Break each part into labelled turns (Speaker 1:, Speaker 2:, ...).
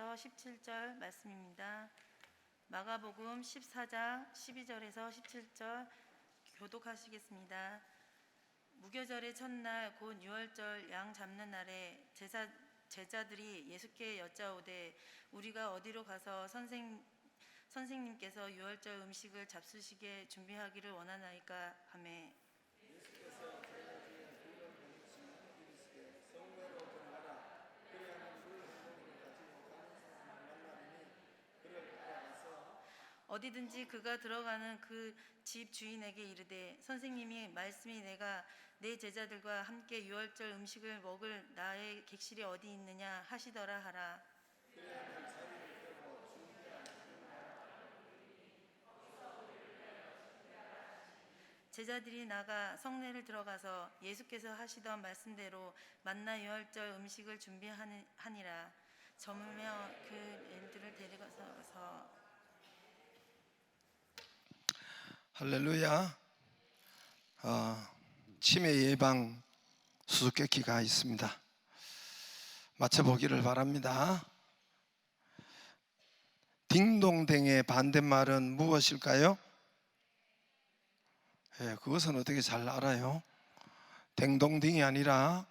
Speaker 1: 12절에서 17절 말씀입니다. 마가복음 14장 12절에서 17절 교독하시겠습니다. 무교절의 첫날 곧 유월절 양 잡는 날에 제자들이 예수께 여짜오되 우리가 어디로 가서 선생님께서 유월절 음식을 잡수시게 준비하기를 원하나이까 하매 어디든지 그가 들어가는 그 집 주인에게 이르되 선생님이 말씀이 내가 내 제자들과 함께 유월절 음식을 먹을 나의 객실이 어디 있느냐 하시더라 하라. 제자들이 나가 성내를 들어가서 예수께서 하시던 말씀대로 만나 유월절 음식을 준비하니라. 저물며 그 애들을 데려가서
Speaker 2: 할렐루야. 치매 예방 수수께끼가 있습니다. 맞춰보기를 바랍니다. 딩동댕의 반대말은 무엇일까요? 그것은 어떻게 잘 알아요? 댕동딩이 아니라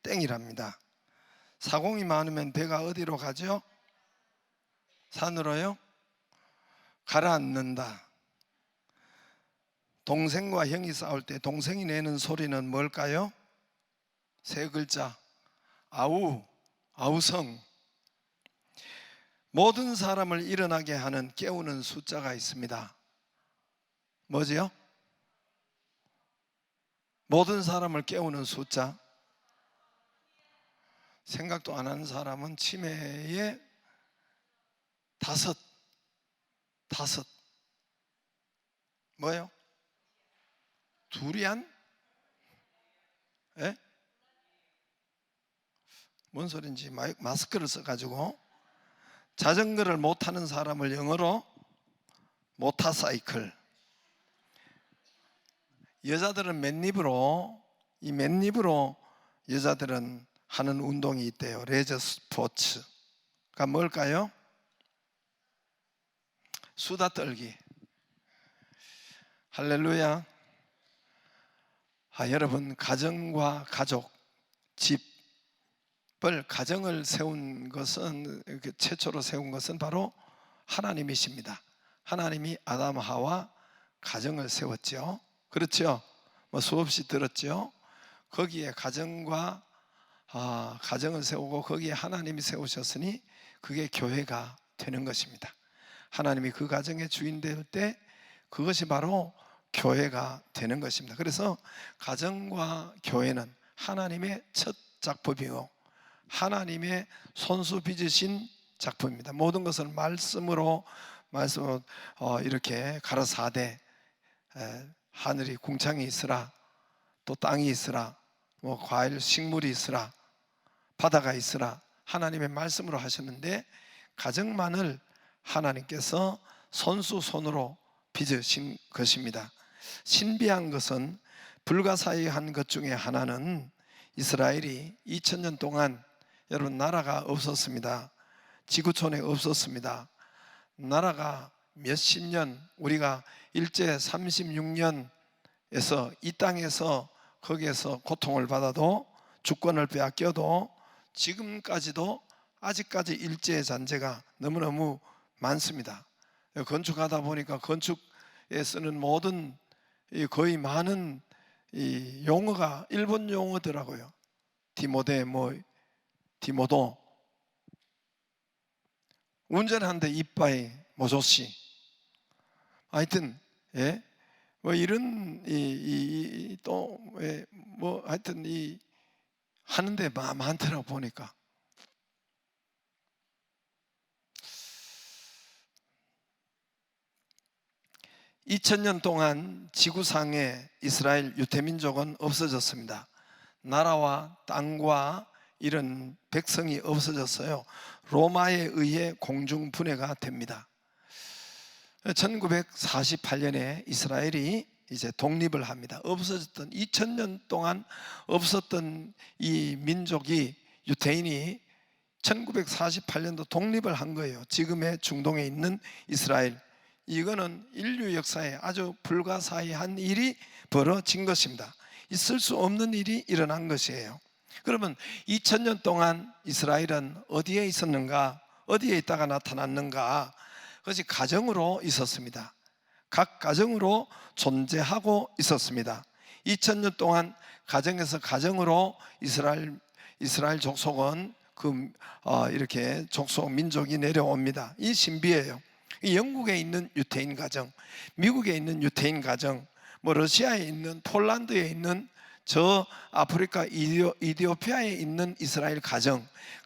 Speaker 2: 땡이랍니다. 사공이 많으면 배가 어디로 가죠? 산으로요? 가라앉는다. 동생과 형이 싸울 때 동생이 내는 소리는 뭘까요? 세 글자. 아우성. 모든 사람을 일어나게 하는 깨우는 숫자가 있습니다. 뭐지요? 모든 사람을 깨우는 숫자. 생각도 안 하는 사람은 치매에 다섯. 뭐예요? 두리안? 예? 뭔 소린지 마스크를 써가지고 자전거를 못 타는 사람을 영어로 모터사이클. 여자들은 맨입으로 여자들은 하는 운동이 있대요. 레저 스포츠가 뭘까요? 수다 떨기. 할렐루야. 여러분, 가정과 가족, 가정을 세운 것은, 최초로 세운 것은 바로 하나님이십니다. 하나님이 아담 하와 가정을 세웠죠. 그렇죠? 수없이 들었죠. 거기에 가정을 세우고 거기에 하나님이 세우셨으니 그게 교회가 되는 것입니다. 하나님이 그 가정의 주인 될 때 그것이 바로 교회가 되는 것입니다. 그래서 가정과 교회는 하나님의 첫 작품이고 하나님의 손수 빚으신 작품입니다. 모든 것을 말씀으로 이렇게 가라사대 하늘이 궁창이 있으라, 또 땅이 있으라, 과일 식물이 있으라, 바다가 있으라, 하나님의 말씀으로 하셨는데 가정만을 하나님께서 손으로 빚으신 것입니다. 신비한 것은 불가사의한 것 중에 하나는 이스라엘이 2000년 동안 여러분 나라가 없었습니다. 지구촌에 없었습니다. 나라가 몇십 년, 우리가 일제 36년에서 이 땅에서 거기에서 고통을 받아도 주권을 빼앗겨도 지금까지도 아직까지 일제의 잔재가 너무너무 많습니다. 건축하다 보니까 건축에 쓰는 모든 거의 많은 이 용어가 일본 용어더라고요. 디모도 운전하는데 이빠이 모조시. 하여튼 이런 하여튼 하는데 많더라고 보니까. (2000년) 동안 지구상에 이스라엘 유태민족은 없어졌습니다. 나라와 땅과 이런 백성이 없어졌어요. 로마에 의해 공중분해가 됩니다. 1948년에 이스라엘이 이제 독립을 합니다. 2000년 동안 없었던 이 민족이, 유태인이 1948년도 독립을 한 거예요. 지금의 중동에 있는 이스라엘. 이거는 인류 역사에 아주 불가사의한 일이 벌어진 것입니다. 있을 수 없는 일이 일어난 것이에요. 그러면 2000년 동안 이스라엘은 어디에 있었는가? 어디에 있다가 나타났는가? 그것이 가정으로 있었습니다. 각 가정으로 존재하고 있었습니다. 2000년 동안 가정에서 가정으로 이스라엘 족속은 이렇게 족속 민족이 내려옵니다. 이 신비예요. 영국에 있는 유태인 가정, 미국에 있는 유태인 가정, 러시아에 있는, 폴란드에 있는, 저 아프리카 이디오피아에 있는 이스라엘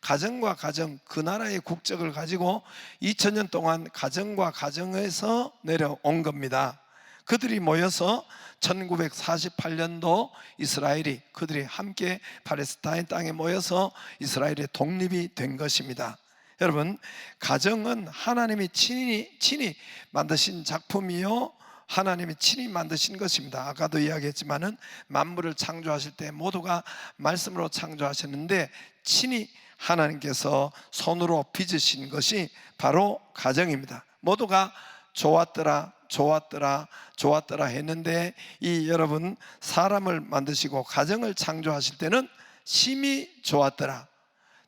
Speaker 2: 가정과 가정, 그 나라의 국적을 가지고 2000년 동안 가정과 가정에서 내려온 겁니다. 그들이 모여서 1948년도 이스라엘이, 그들이 함께 팔레스타인 땅에 모여서 이스라엘의 독립이 된 것입니다. 여러분, 가정은 하나님이 친히 만드신 작품이요, 하나님이 친히 만드신 것입니다. 아까도 이야기했지만은 만물을 창조하실 때 모두가 말씀으로 창조하셨는데 친히 하나님께서 손으로 빚으신 것이 바로 가정입니다. 모두가 좋았더라 했는데, 여러분, 사람을 만드시고 가정을 창조하실 때는 심히 좋았더라.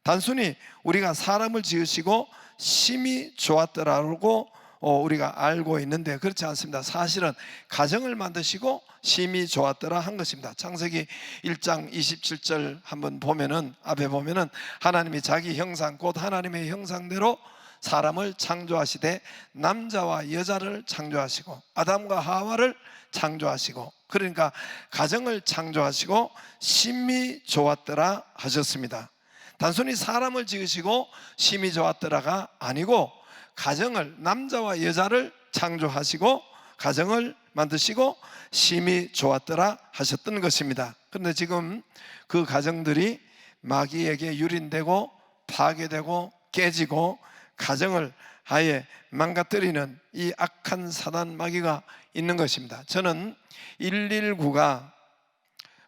Speaker 2: 단순히 우리가 사람을 지으시고 심히 좋았더라고 우리가 알고 있는데 그렇지 않습니다. 사실은 가정을 만드시고 심히 좋았더라 한 것입니다. 창세기 1장 27절 한번 보면은, 앞에 보면은 하나님이 자기 형상 곧 하나님의 형상대로 사람을 창조하시되 남자와 여자를 창조하시고 아담과 하와를 창조하시고, 그러니까 가정을 창조하시고 심히 좋았더라 하셨습니다. 단순히 사람을 지으시고 심히 좋았더라가 아니고 가정을, 남자와 여자를 창조하시고 가정을 만드시고 심히 좋았더라 하셨던 것입니다. 그런데 지금 그 가정들이 마귀에게 유린되고 파괴되고 깨지고 가정을 아예 망가뜨리는 이 악한 사단 마귀가 있는 것입니다. 저는 119가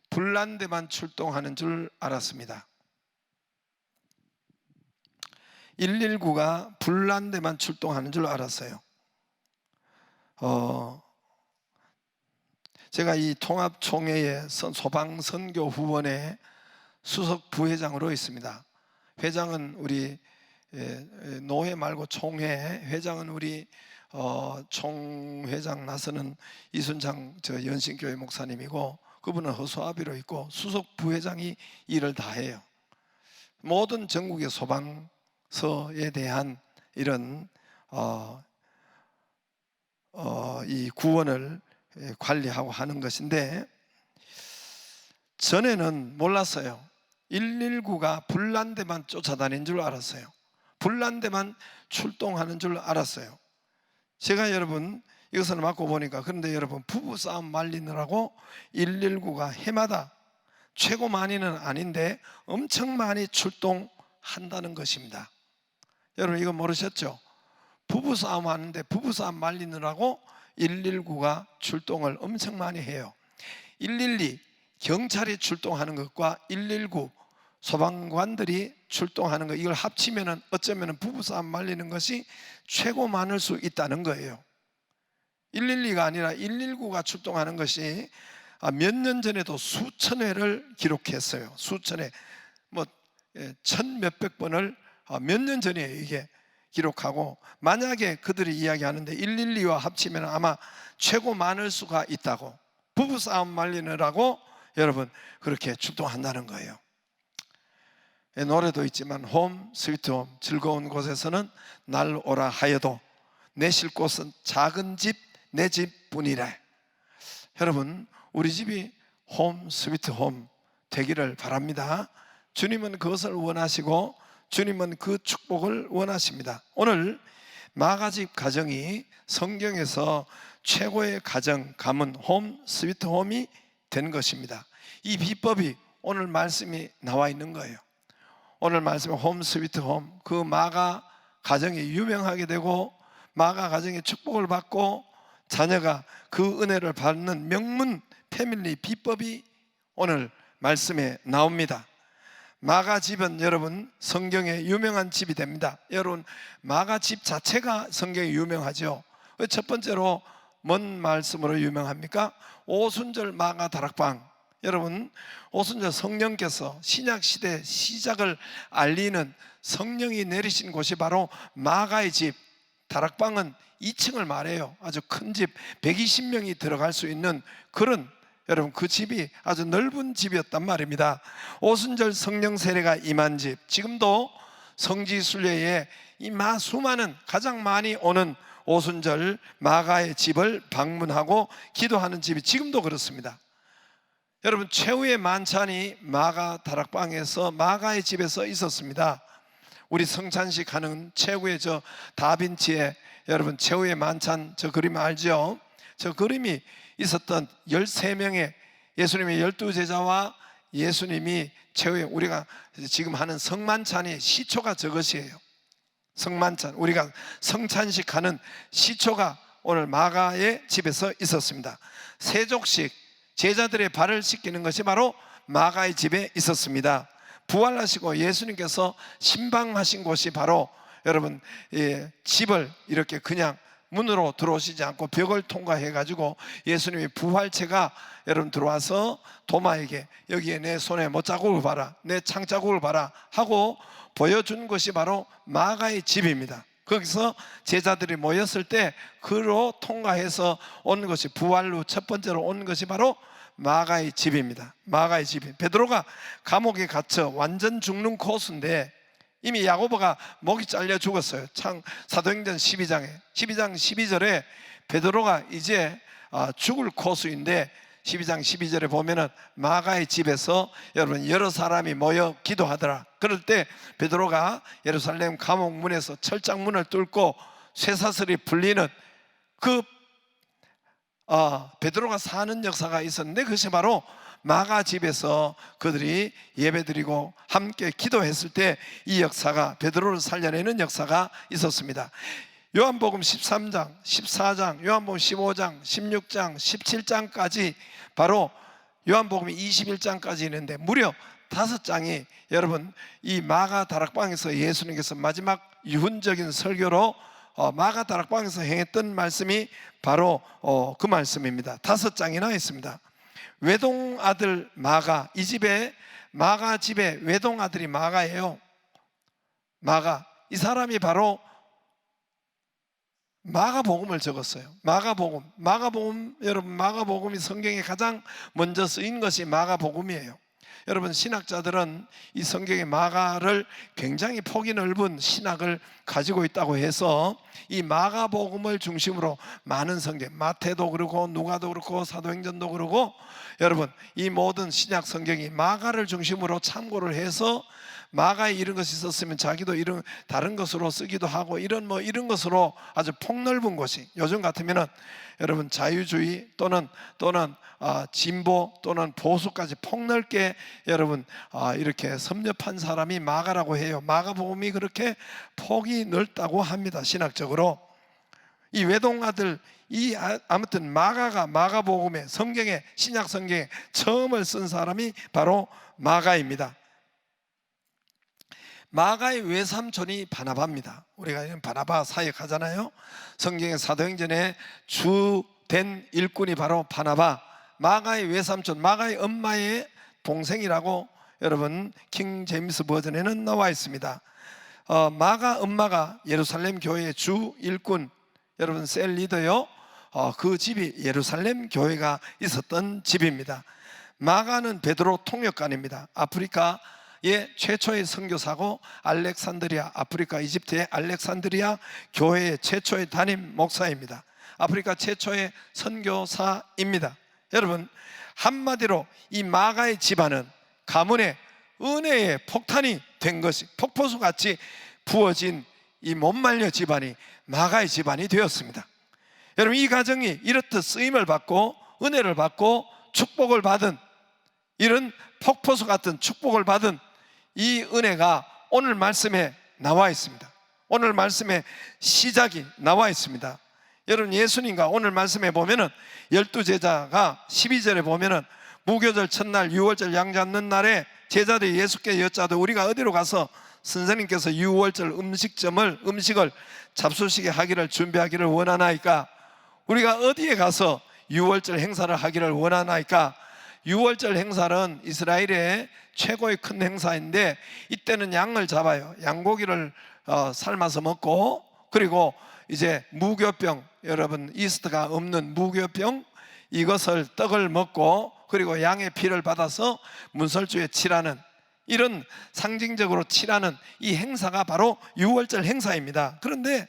Speaker 2: 불난 데만 출동하는 줄 알았습니다. 119가 불난 데만 출동하는 줄 알았어요. 제가 이 통합총회의 소방선교 후원회 수석 부회장으로 있습니다. 회장은 우리 노회 말고 총회, 회장은 우리 총회장 나서는 이순장 연신교회 목사님이고, 그분은 허수아비로 있고 수석 부회장이 일을 다 해요. 모든 전국의 소방서에 대한 이런 이 구원을 관리하고 하는 것인데, 전에는 몰랐어요. 119가 불난 데만 쫓아다닌 줄 알았어요. 불난 데만 출동하는 줄 알았어요. 제가 여러분 이것을 맡고 보니까, 그런데 여러분 부부싸움 말리느라고 119가 해마다 최고 많이는 아닌데 엄청 많이 출동한다는 것입니다. 여러분 이거 모르셨죠? 부부싸움 하는데 부부싸움 말리느라고 119가 출동을 엄청 많이 해요. 112 경찰이 출동하는 것과 119 소방관들이 출동하는 것, 이걸 합치면은 어쩌면 부부싸움 말리는 것이 최고 많을 수 있다는 거예요. 112가 아니라 119가 출동하는 것이 몇 년 전에도 수천 회를 기록했어요. 수천 회, 천 몇백 번을 몇 년 전에 이게 기록하고, 만약에 그들이 이야기하는데 112와 합치면 아마 최고 많을 수가 있다고, 부부싸움 말리느라고 여러분 그렇게 출동한다는 거예요. 노래도 있지만 홈 스위트 홈, 즐거운 곳에서는 날 오라 하여도 내 쉴 곳은 작은 집 내 집뿐이래. 여러분 우리 집이 홈 스위트 홈 되기를 바랍니다. 주님은 그것을 원하시고 주님은 그 축복을 원하십니다. 오늘 마가집 가정이 성경에서 최고의 가정, 가문, 홈 스위트 홈이 된 것입니다. 이 비법이 오늘 말씀이 나와 있는 거예요. 오늘 말씀은 홈 스위트 홈, 그 마가 가정이 유명하게 되고 마가 가정의 축복을 받고 자녀가 그 은혜를 받는 명문 패밀리 비법이 오늘 말씀에 나옵니다. 마가 집은 여러분 성경에 유명한 집이 됩니다. 여러분 마가 집 자체가 성경에 유명하죠. 첫 번째로 뭔 말씀으로 유명합니까? 오순절 마가 다락방. 여러분 오순절 성령께서 신약시대 시작을 알리는 성령이 내리신 곳이 바로 마가의 집. 다락방은 2층을 말해요. 아주 큰 집, 120명이 들어갈 수 있는 그런, 여러분 그 집이 아주 넓은 집이었단 말입니다. 오순절 성령 세례가 임한 집, 지금도 성지 순례에 이 수많은 가장 많이 오는 오순절 마가의 집을 방문하고 기도하는 집이 지금도 그렇습니다. 여러분 최후의 만찬이 마가 다락방에서 마가의 집에서 있었습니다. 우리 성찬식 하는 최후의 저 다빈치의 여러분 최후의 만찬 저 그림 알죠? 저 그림이 있었던 13명의 예수님의 12제자와 예수님이 최후의 우리가 지금 하는 성만찬의 시초가 저것이에요. 성만찬, 우리가 성찬식 하는 시초가 오늘 마가의 집에서 있었습니다. 세족식, 제자들의 발을 씻기는 것이 바로 마가의 집에 있었습니다. 부활하시고 예수님께서 신방하신 곳이 바로 여러분 집을 이렇게 그냥 문으로 들어오시지 않고 벽을 통과해 가지고 예수님의 부활체가 여러분 들어와서 도마에게 여기에 내 손에 못자국을 봐라, 내 창자국을 봐라 하고 보여준 것이 바로 마가의 집입니다. 거기서 제자들이 모였을 때 그로 통과해서 온 것이 부활로 첫 번째로 온 것이 바로 마가의 집입니다. 마가의 집이 베드로가 감옥에 갇혀 완전 죽는 코스인데 이미 야고보가 목이 잘려 죽었어요. 사도행전 12장 12절에 베드로가 이제 죽을 코스인데 12장 12절에 보면은 마가의 집에서 여러분 여러 사람이 모여 기도하더라. 그럴 때 베드로가 예루살렘 감옥 문에서 철장문을 뚫고 쇠사슬이 풀리는 그 베드로가 사는 역사가 있었는데 그것이 바로 마가 집에서 그들이 예배드리고 함께 기도했을 때 이 역사가 베드로를 살려내는 역사가 있었습니다. 요한복음 13장, 14장, 요한복음 15장, 16장, 17장까지 바로 요한복음이 21장까지 있는데 무려 5장이 여러분 이 마가 다락방에서 예수님께서 마지막 유훈적인 설교로 마가 다락방에서 행했던 말씀이 바로 그 말씀입니다. 5장이나 있습니다. 외동아들 마가, 이 집에 마가 집에 외동아들이 마가예요. 마가, 이 사람이 바로 마가복음을 적었어요. 마가복음 여러분 마가복음이 성경에 가장 먼저 쓰인 것이 마가복음이에요. 여러분 신학자들은 이 성경의 마가를 굉장히 폭이 넓은 신학을 가지고 있다고 해서 이 마가복음을 중심으로 많은 성경, 마태도 그렇고 누가도 그렇고 사도행전도 그렇고 여러분 이 모든 신약 성경이 마가를 중심으로 참고를 해서 마가에 이런 것이 있었으면 자기도 이런 다른 것으로 쓰기도 하고 이런 것으로 아주 폭넓은 것이 요즘 같으면은 여러분 자유주의 또는 진보 또는 보수까지 폭넓게 여러분 이렇게 섭렵한 사람이 마가라고 해요. 마가복음이 그렇게 폭이 넓다고 합니다. 신학적으로 이 외동아들 아무튼 마가가 마가복음에 성경에 신약 성경에 처음을 쓴 사람이 바로 마가입니다. 마가의 외삼촌이 바나바입니다. 우리가 바나바 사역하잖아요. 성경의 사도행전에 주된 일꾼이 바로 바나바. 마가의 외삼촌, 마가의 엄마의 동생이라고 여러분 킹 제임스 버전에는 나와 있습니다. 마가 엄마가 예루살렘 교회의 주 일꾼, 여러분 셀 리더요. 그 집이 예루살렘 교회가 있었던 집입니다. 마가는 베드로 통역관입니다. 아프리카의 최초의 선교사고 알렉산드리아, 아프리카 이집트의 알렉산드리아 교회의 최초의 담임 목사입니다. 아프리카 최초의 선교사입니다. 여러분 한마디로 이 마가의 집안은 가문의 은혜의 폭탄이 된 것이 폭포수같이 부어진 이 못 말려 집안이 마가의 집안이 되었습니다. 여러분 이 가정이 이렇듯 쓰임을 받고 은혜를 받고 축복을 받은 이런 폭포수 같은 축복을 받은 이 은혜가 오늘 말씀에 나와 있습니다. 오늘 말씀에 시작이 나와 있습니다. 여러분 예수님과 오늘 말씀에 보면은 12제자가 12절에 보면은 무교절 첫날 6월절 양 잡는 날에 제자들이 예수께 여짜도 우리가 어디로 가서 선생님께서 유월절 음식을 잡수시게 하기를 준비하기를 원하나이까? 우리가 어디에 가서 유월절 행사를 하기를 원하나이까? 유월절 행사는 이스라엘의 최고의 큰 행사인데, 이때는 양을 잡아요. 양고기를 삶아서 먹고, 그리고 이제 무교병, 여러분 이스트가 없는 무교병, 이것을 떡을 먹고, 그리고 양의 피를 받아서 문설주에 칠하는, 이런 상징적으로 칠하는 이 행사가 바로 유월절 행사입니다. 그런데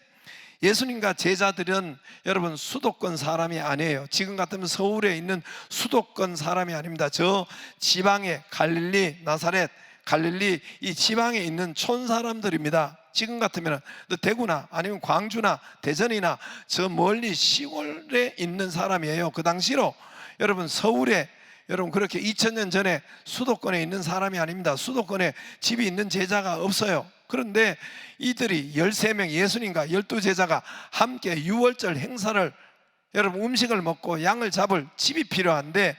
Speaker 2: 예수님과 제자들은 여러분 수도권 사람이 아니에요. 지금 같으면 서울에 있는 수도권 사람이 아닙니다. 저 지방의 갈릴리, 나사렛, 갈릴리 이 지방에 있는 촌 사람들입니다. 지금 같으면 대구나 아니면 광주나 대전이나 저 멀리 시골에 있는 사람이에요. 그 당시로 여러분 서울에 여러분 그렇게 2000년 전에 수도권에 있는 사람이 아닙니다. 수도권에 집이 있는 제자가 없어요. 그런데 이들이 13명, 예수님과 12제자가 함께 유월절 행사를, 여러분 음식을 먹고 양을 잡을 집이 필요한데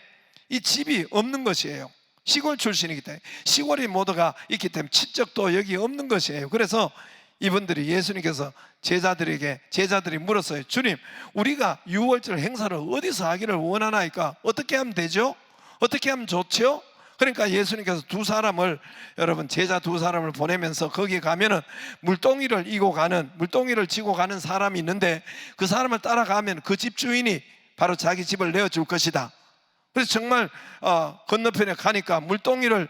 Speaker 2: 이 집이 없는 것이에요. 시골 출신이기 때문에, 시골이 모두가 있기 때문에 친척도 여기 없는 것이에요. 그래서 이분들이 예수님께서 제자들이 물었어요. 주님, 우리가 유월절 행사를 어디서 하기를 원하나이까? 어떻게 하면 되죠? 어떻게 하면 좋죠? 그러니까 예수님께서 여러분 제자 두 사람을 보내면서 거기 가면은 물동이를 지고 가는 사람이 있는데 그 사람을 따라가면 그 집 주인이 바로 자기 집을 내어줄 것이다. 그래서 정말 건너편에 가니까 물동이를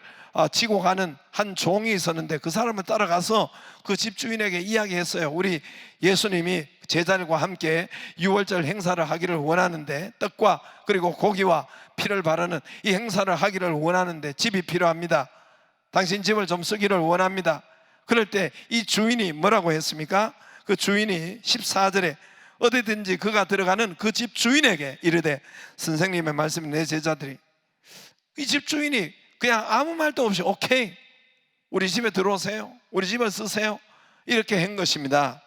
Speaker 2: 지고 가는 한 종이 있었는데 그 사람을 따라가서 그 집 주인에게 이야기했어요. 우리 예수님이 제자들과 함께 유월절 행사를 하기를 원하는데, 떡과 그리고 고기와 피를 바르는 이 행사를 하기를 원하는데 집이 필요합니다. 당신 집을 좀 쓰기를 원합니다. 그럴 때 이 주인이 뭐라고 했습니까? 그 주인이 14절에 어디든지 그가 들어가는 그 집 주인에게 이르되, 선생님의 말씀이 내 제자들이, 이 집 주인이 그냥 아무 말도 없이 오케이, 우리 집에 들어오세요, 우리 집을 쓰세요, 이렇게 한 것입니다.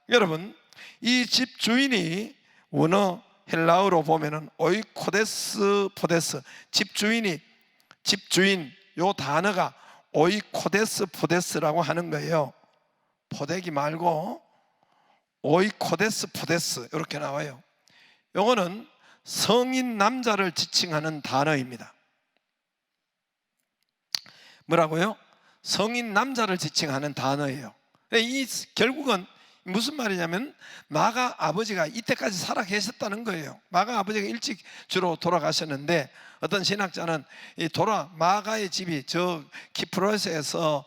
Speaker 2: 여러분, 이 집 주인이 원어 헬라어로 보면은 오이코데스 포데스, 집주인 요 단어가 오이코데스 포데스라고 하는 거예요. 포대기 말고 오이코데스 포데스 이렇게 나와요. 요거는 성인 남자를 지칭하는 단어입니다. 뭐라고요? 성인 남자를 지칭하는 단어예요. 이 결국은 무슨 말이냐면 마가 아버지가 이때까지 살아 계셨다는 거예요. 마가 아버지가 일찍 주로 돌아가셨는데, 어떤 신학자는 마가의 집이 저 키프로스에서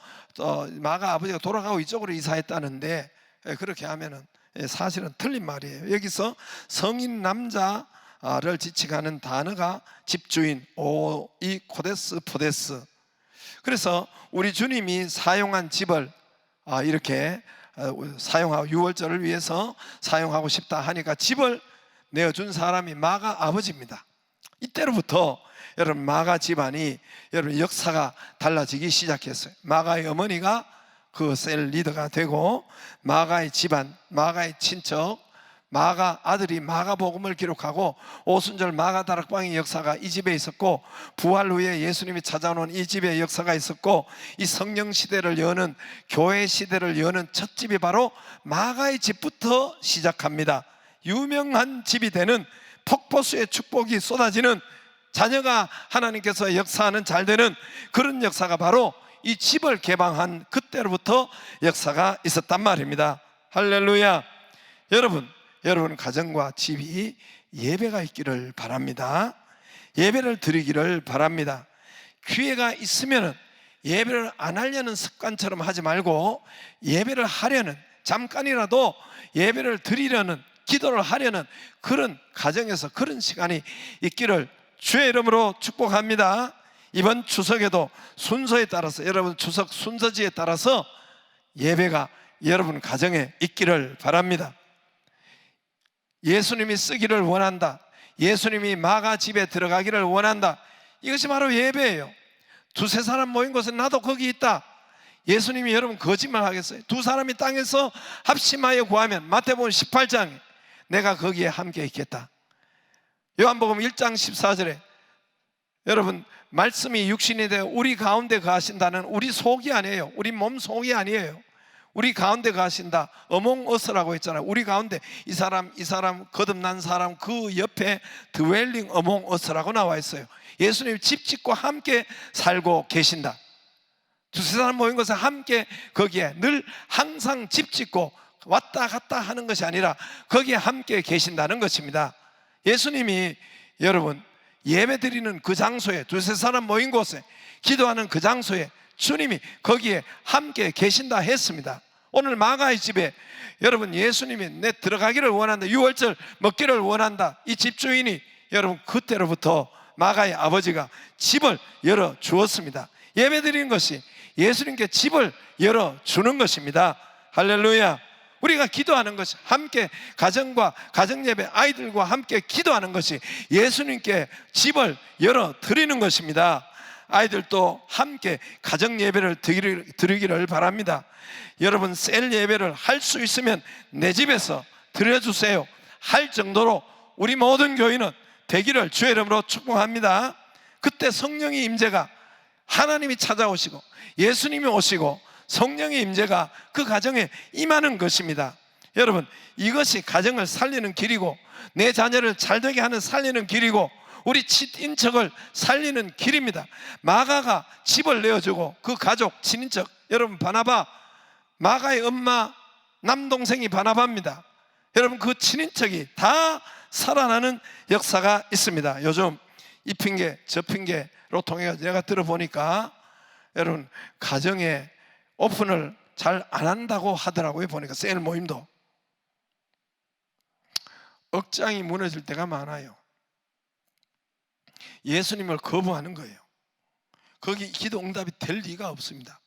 Speaker 2: 마가 아버지가 돌아가고 이쪽으로 이사했다는데, 그렇게 하면은 사실은 틀린 말이에요. 여기서 성인 남자를 지칭하는 단어가 집주인, 오이코데스 포데스. 그래서 우리 주님이 사용한 집을 이렇게 사용하고 유월절을 위해서 사용하고 싶다 하니까 집을 내어준 사람이 마가 아버지입니다. 이때로부터 여러분 마가 집안이 여러분 역사가 달라지기 시작했어요. 마가의 어머니가 그 셀 리더가 되고, 마가의 집안, 마가의 친척, 마가 아들이 마가복음을 기록하고 오순절 마가 다락방의 역사가 이 집에 있었고, 부활 후에 예수님이 찾아오는 이 집의 역사가 있었고, 이 성령 시대를 여는, 교회 시대를 여는 첫 집이 바로 마가의 집부터 시작합니다. 유명한 집이 되는, 폭포수의 축복이 쏟아지는, 자녀가 하나님께서 역사하는 잘 되는 그런 역사가 바로 이 집을 개방한 그때로부터 역사가 있었단 말입니다. 할렐루야. 여러분 가정과 집이 예배가 있기를 바랍니다. 예배를 드리기를 바랍니다. 기회가 있으면 예배를 안 하려는 습관처럼 하지 말고, 예배를 하려는, 잠깐이라도 예배를 드리려는, 기도를 하려는 그런 가정에서 그런 시간이 있기를 주의 이름으로 축복합니다. 이번 추석에도 순서에 따라서, 여러분 추석 순서지에 따라서 예배가 여러분 가정에 있기를 바랍니다. 예수님이 쓰기를 원한다, 예수님이 마가 집에 들어가기를 원한다, 이것이 바로 예배예요. 두세 사람 모인 곳에 나도 거기 있다. 예수님이 여러분 거짓말 하겠어요? 두 사람이 땅에서 합심하여 구하면, 마태복음 18장에 내가 거기에 함께 있겠다. 요한복음 1장 14절에 여러분, 말씀이 육신이 되어 우리 가운데 거하신다는 우리 속이 아니에요. 우리 몸 속이 아니에요. 우리 가운데 거하신다. 어몽 어스라고 했잖아요. 우리 가운데 이 사람 거듭난 사람 그 옆에 드웰링 어몽 어스라고 나와 있어요. 예수님 집 짓고 함께 살고 계신다. 두세 사람 모인 것은 함께 거기에 늘 항상 집 짓고 왔다 갔다 하는 것이 아니라 거기에 함께 계신다는 것입니다. 예수님이 여러분 예배 드리는 그 장소에, 두세 사람 모인 곳에, 기도하는 그 장소에 주님이 거기에 함께 계신다 했습니다. 오늘 마가의 집에 여러분 예수님이 내 들어가기를 원한다, 유월절 먹기를 원한다, 이 집주인이 여러분 그때로부터 마가의 아버지가 집을 열어 주었습니다. 예배 드리는 것이 예수님께 집을 열어주는 것입니다. 할렐루야. 우리가 기도하는 것이 함께 가정과 가정예배 아이들과 함께 기도하는 것이 예수님께 집을 열어드리는 것입니다. 아이들도 함께 가정예배를 드리기를 바랍니다. 여러분 셀 예배를 할 수 있으면 내 집에서 드려주세요 할 정도로 우리 모든 교인은 되기를 주의 이름으로 축복합니다. 그때 성령의 임재가, 하나님이 찾아오시고 예수님이 오시고 성령의 임재가 그 가정에 임하는 것입니다. 여러분 이것이 가정을 살리는 길이고 내 자녀를 잘되게 하는 살리는 길이고 우리 친인척을 살리는 길입니다. 마가가 집을 내어주고 그 가족 친인척, 여러분 바나바, 마가의 엄마 남동생이 바나바입니다. 여러분 그 친인척이 다 살아나는 역사가 있습니다. 요즘 이 핑계 저 핑계로 통해 내가 들어보니까 여러분 가정에 오픈을 잘 안 한다고 하더라고요. 보니까 셀 모임도 억장이 무너질 때가 많아요. 예수님을 거부하는 거예요. 거기 기도 응답이 될 리가 없습니다.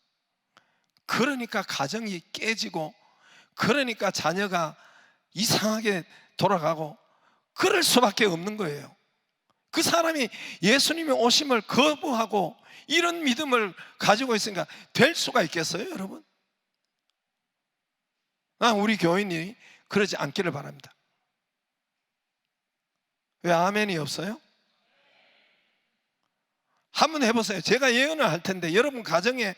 Speaker 2: 그러니까 가정이 깨지고, 그러니까 자녀가 이상하게 돌아가고 그럴 수밖에 없는 거예요. 그 사람이 예수님의 오심을 거부하고 이런 믿음을 가지고 있으니까 될 수가 있겠어요, 여러분? 우리 교인이 그러지 않기를 바랍니다. 왜 아멘이 없어요? 한번 해보세요. 제가 예언을 할 텐데 여러분 가정에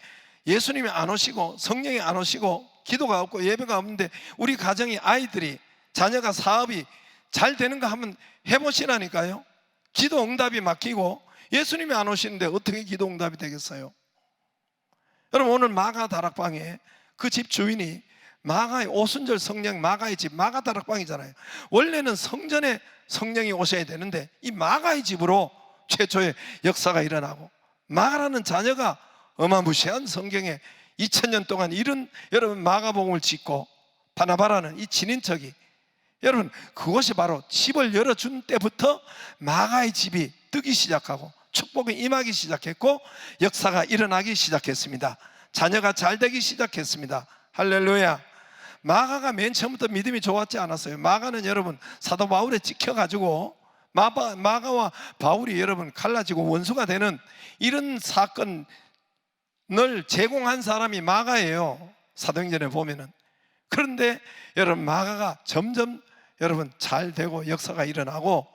Speaker 2: 예수님이 안 오시고 성령이 안 오시고 기도가 없고 예배가 없는데 우리 가정이 아이들이, 자녀가, 사업이 잘 되는가 한번 해보시라니까요. 기도 응답이 막히고 예수님이 안 오시는데 어떻게 기도 응답이 되겠어요? 여러분 오늘 마가 다락방에 그 집 주인이 마가의 오순절 성령, 마가의 집 마가 다락방이잖아요. 원래는 성전에 성령이 오셔야 되는데 이 마가의 집으로 최초의 역사가 일어나고, 마가라는 자녀가 어마무시한 성경에 2000년 동안 이런 여러분 마가복음을 짓고, 바나바라는 이 친인척이 여러분 그것이 바로 집을 열어준 때부터 마가의 집이 뜨기 시작하고 축복이 임하기 시작했고 역사가 일어나기 시작했습니다. 자녀가 잘 되기 시작했습니다. 할렐루야. 마가가 맨 처음부터 믿음이 좋았지 않았어요. 마가는 여러분 사도 바울에 찍혀가지고 마가와 바울이 여러분 갈라지고 원수가 되는 이런 사건을 제공한 사람이 마가예요. 사도행전에 보면은. 그런데 여러분 마가가 점점 여러분 잘 되고 역사가 일어나고,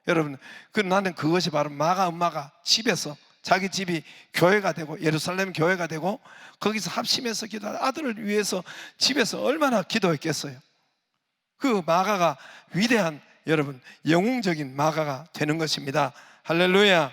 Speaker 2: 여러분 나는 그것이 바로 마가 엄마가 집에서 자기 집이 교회가 되고 예루살렘 교회가 되고 거기서 합심해서 기도하는 아들을 위해서 집에서 얼마나 기도했겠어요. 그 마가가 위대한 여러분 영웅적인 마가가 되는 것입니다. 할렐루야.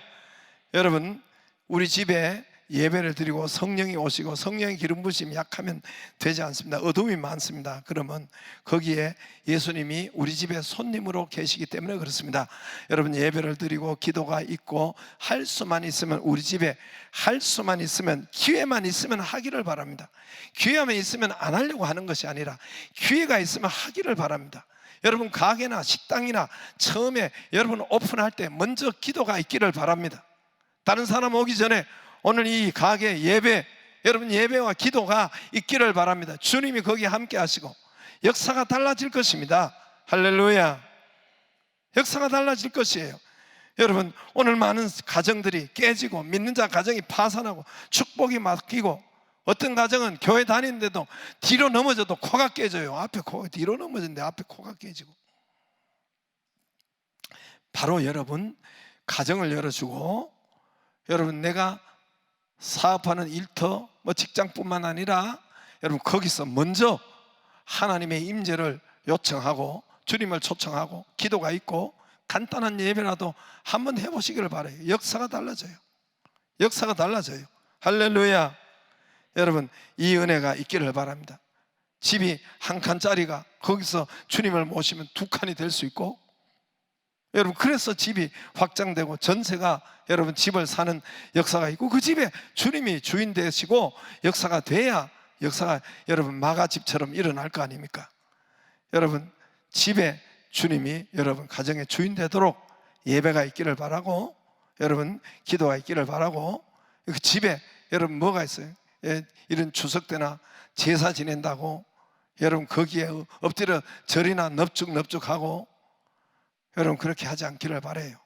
Speaker 2: 여러분 우리 집에 예배를 드리고 성령이 오시고 성령의 기름 부심이 약하면 되지 않습니다. 어둠이 많습니다. 그러면 거기에 예수님이 우리 집에 손님으로 계시기 때문에 그렇습니다. 여러분 예배를 드리고 기도가 있고 할 수만 있으면, 우리 집에 할 수만 있으면, 기회만 있으면 하기를 바랍니다. 기회만 있으면 안 하려고 하는 것이 아니라 기회가 있으면 하기를 바랍니다. 여러분 가게나 식당이나 처음에 여러분 오픈할 때 먼저 기도가 있기를 바랍니다. 다른 사람 오기 전에 오늘 이 가게 예배, 여러분 예배와 기도가 있기를 바랍니다. 주님이 거기에 함께 하시고 역사가 달라질 것입니다. 할렐루야. 역사가 달라질 것이에요. 여러분 오늘 많은 가정들이 깨지고 믿는 자 가정이 파산하고 축복이 막히고, 어떤 가정은 교회 다니는데도 뒤로 넘어져도 코가 깨져요. 앞에 코가 뒤로 넘어졌는데 앞에 코가 깨지고. 바로 여러분 가정을 열어주고 여러분 내가 사업하는 일터 뭐 직장뿐만 아니라 여러분 거기서 먼저 하나님의 임재를 요청하고 주님을 초청하고 기도가 있고 간단한 예배라도 한번 해보시기를 바라요. 역사가 달라져요. 역사가 달라져요. 할렐루야. 여러분 이 은혜가 있기를 바랍니다. 집이 한 칸짜리가 거기서 주님을 모시면 두 칸이 될 수 있고, 여러분 그래서 집이 확장되고 전세가 여러분 집을 사는 역사가 있고, 그 집에 주님이 주인 되시고 역사가 돼야 역사가 여러분 마가집처럼 일어날 거 아닙니까? 여러분 집에 주님이 여러분 가정의 주인 되도록 예배가 있기를 바라고, 여러분 기도가 있기를 바라고, 그 집에 여러분 뭐가 있어요? 이런 추석 때나 제사 지낸다고 여러분 거기에 엎드려 절이나 넙죽넙죽하고 여러분 그렇게 하지 않기를 바라요.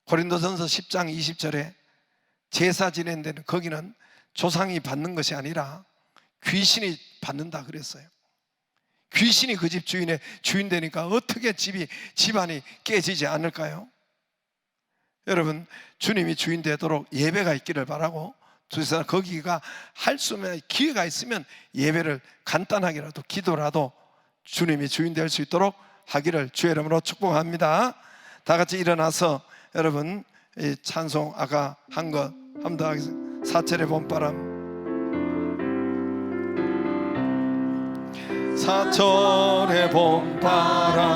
Speaker 2: 고린도전서 10장 20절에 제사 지낸 데는 거기는 조상이 받는 것이 아니라 귀신이 받는다 그랬어요. 귀신이 그 집 주인의 주인 되니까 어떻게 집안이 깨지지 않을까요? 여러분 주님이 주인 되도록 예배가 있기를 바라고, 그래서 거기가 할 수 없는 기회가 있으면 예배를 간단하게라도 기도라도 주님이 주인 될 수 있도록 하기를 주의 이름으로 축복합니다. 다 같이 일어나서 여러분 이 찬송 아까 한 것 한 번 더 하겠습니다. 사철의 봄바람. 사철의 봄바람